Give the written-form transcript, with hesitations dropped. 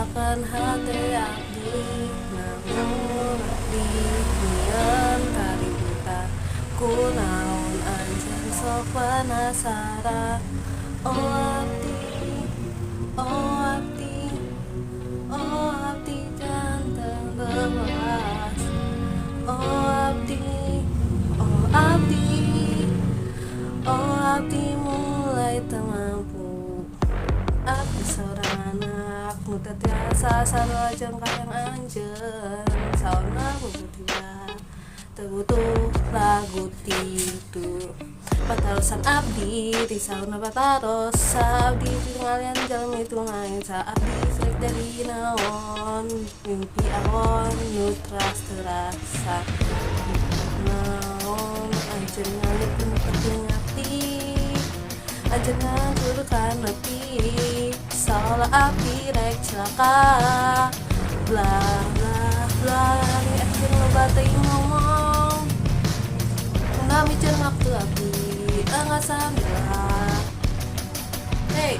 Akan hati abdi namun abdi nyian kaributa kunaon anjeun sok penasaran. Oh abdi, oh abdi, oh abdi janten lemas. Oh abdi, oh abdi, oh abdi mulai teu mampu. Abdi seorang anak nu teu tiasa sarojeng kayang anjeun. Saona bubutiba teu butuh lagu titu. Patarosan abdi di sauna pataros abdi tingalian jalmi tungain sa abdi frek dari naon mimpi awon nu terasa naon anjeun ngalipkeun penting abdi anjeun nganggur kana nepi saolah abdi rek cilaka blah blah blah anjeun loba teuing ngomong nami jeung waktu abdi enggak sambil hey